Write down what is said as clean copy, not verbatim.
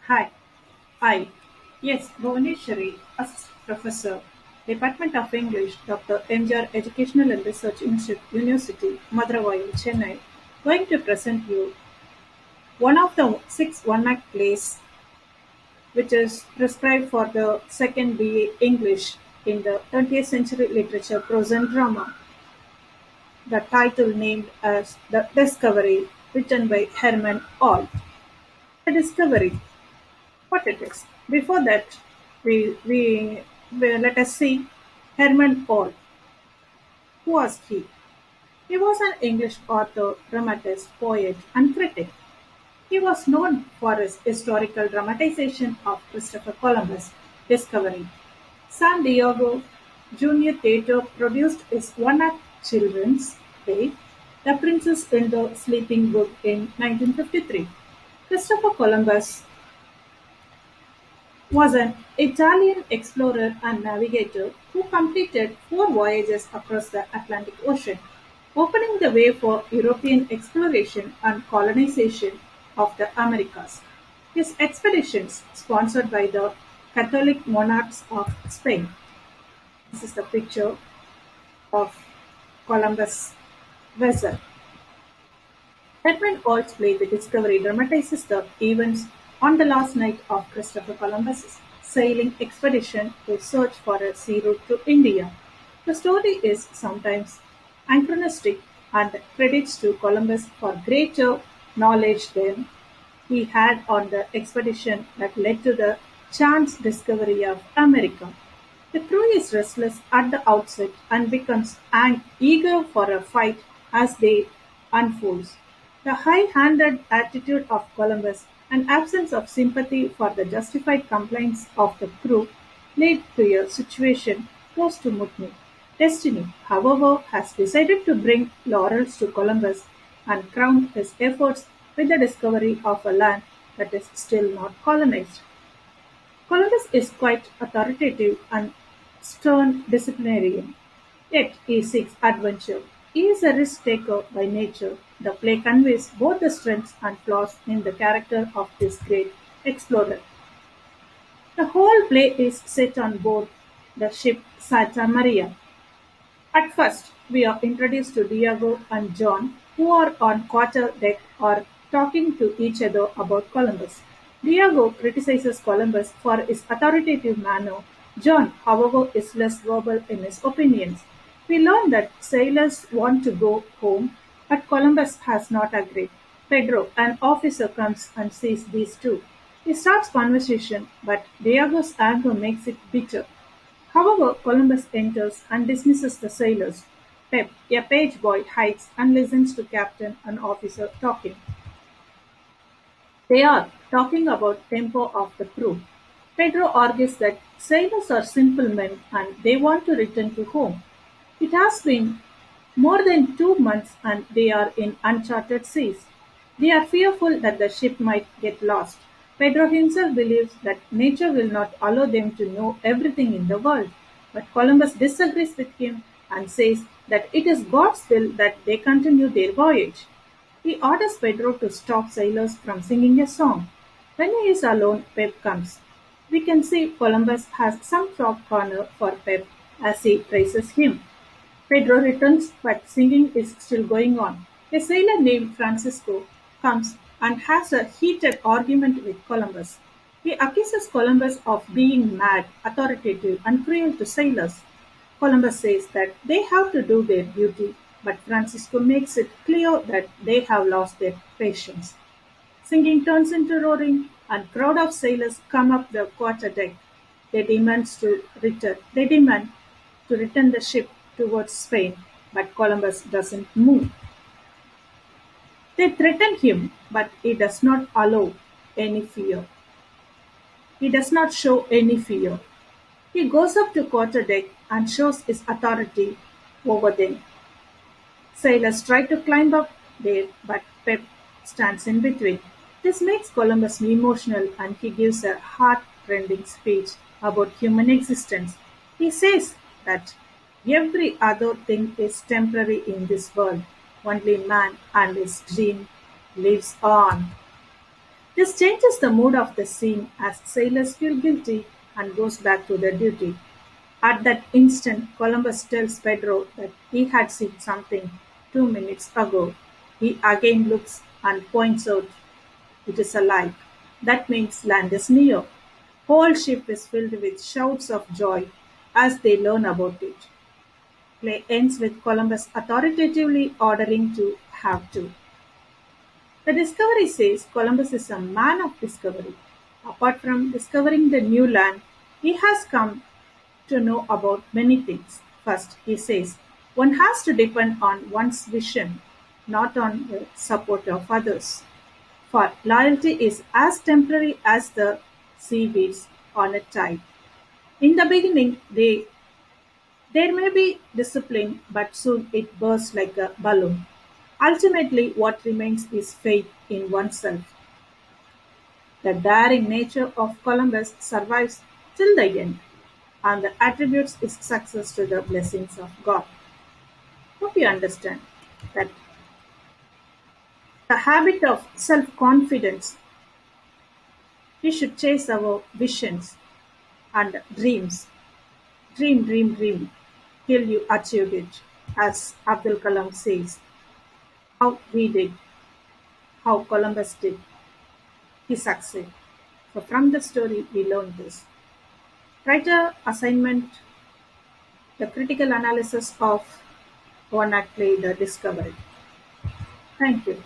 Hi, I. Ms.Bhuvaneswari, Assistant Professor, Department of English, Dr. M.J.R. Educational and Research Institute, University, Madurai, Chennai, going to present you one of the six one-act plays which is prescribed for the second BA English in the 20th century literature prose and drama. The title named as The Discovery, written by Herman Ould. The Discovery. What it is. Before that, we let us see Herman Ould. Who was he? He was an English author, dramatist, poet, and critic. He was known for his historical dramatization of Christopher Columbus' discovery. San Diego Junior Theatre produced his one-act children's play, The Princess in the Sleeping Book in 1953. Christopher Columbus was an Italian explorer and navigator who completed four voyages across the Atlantic Ocean, opening the way for European exploration and colonization of the Americas. His expeditions, sponsored by the Catholic monarchs of Spain. This is the picture of Columbus' vessel. Edmund All's play "The Discovery" dramatizes the events on the last night of Christopher Columbus's sailing expedition to search for a sea route to India. The story is sometimes anachronistic and credits to Columbus for greater knowledge than he had on the expedition that led to the chance discovery of America. The crew is restless at the outset and becomes eager for a fight as they unfolds. The high-handed attitude of Columbus and absence of sympathy for the justified complaints of the crew led to a situation close to mutiny. Destiny, however, has decided to bring laurels to Columbus and crown his efforts with the discovery of a land that is still not colonized. Columbus is quite authoritative and stern disciplinarian, yet he seeks adventure. He is a risk-taker by nature. The play conveys both the strengths and flaws in the character of this great explorer. The whole play is set on board the ship Santa Maria. At first, we are introduced to Diego and John, who are on quarter-deck or talking to each other about Columbus. Diego criticizes Columbus for his authoritative manner. John, however, is less verbal in his opinions. We learn that sailors want to go home, but Columbus has not agreed. Pedro, an officer, comes and sees these two. He starts conversation, but Diego's anger makes it bitter. However, Columbus enters and dismisses the sailors. Pep, a page boy, hides and listens to captain and officer talking. They are talking about tempo of the crew. Pedro argues that sailors are simple men and they want to return to home. It has been more than 2 months and they are in uncharted seas. They are fearful that the ship might get lost. Pedro himself believes that nature will not allow them to know everything in the world. But Columbus disagrees with him and says that it is God's will that they continue their voyage. He orders Pedro to stop sailors from singing a song. When he is alone, Pep comes. We can see Columbus has some soft corner for Pep as he praises him. Pedro returns, but singing is still going on. A sailor named Francisco comes and has a heated argument with Columbus. He accuses Columbus of being mad, authoritative, and cruel to sailors. Columbus says that they have to do their duty, but Francisco makes it clear that they have lost their patience. Singing turns into roaring, and crowd of sailors come up the quarterdeck. They demand to return the ship towards Spain, but Columbus doesn't move. They threaten him, but he does not allow any fear. He does not show any fear. He goes up to quarterdeck and shows his authority over them. Sailors try to climb up there, but Pep stands in between. This makes Columbus emotional and he gives a heart-rending speech about human existence. He says that every other thing is temporary in this world. Only man and his dream lives on. This changes the mood of the scene as sailors feel guilty and goes back to their duty. At that instant, Columbus tells Pedro that he had seen something 2 minutes ago. He again looks and points out it is a light. That means land is near. Whole ship is filled with shouts of joy as they learn about it. Play ends with Columbus authoritatively ordering to have to. The discovery says Columbus is a man of discovery. Apart from discovering the new land, he has come to know about many things. First, he says, one has to depend on one's vision, not on the support of others. For loyalty is as temporary as the seaweeds on a tide. In the beginning, there may be discipline, but soon it bursts like a balloon. Ultimately, what remains is faith in oneself. The daring nature of Columbus survives till the end, and the attributes his success to the blessings of God. Hope you understand that the habit of self confidence, we should chase our visions and dreams. Dream, dream, dream till you achieve it. As Abdul Kalam says, how we did, how Columbus did, he succeeded. So from the story we learn this. Writer assignment, the critical analysis of one act play the discovery. Thank you.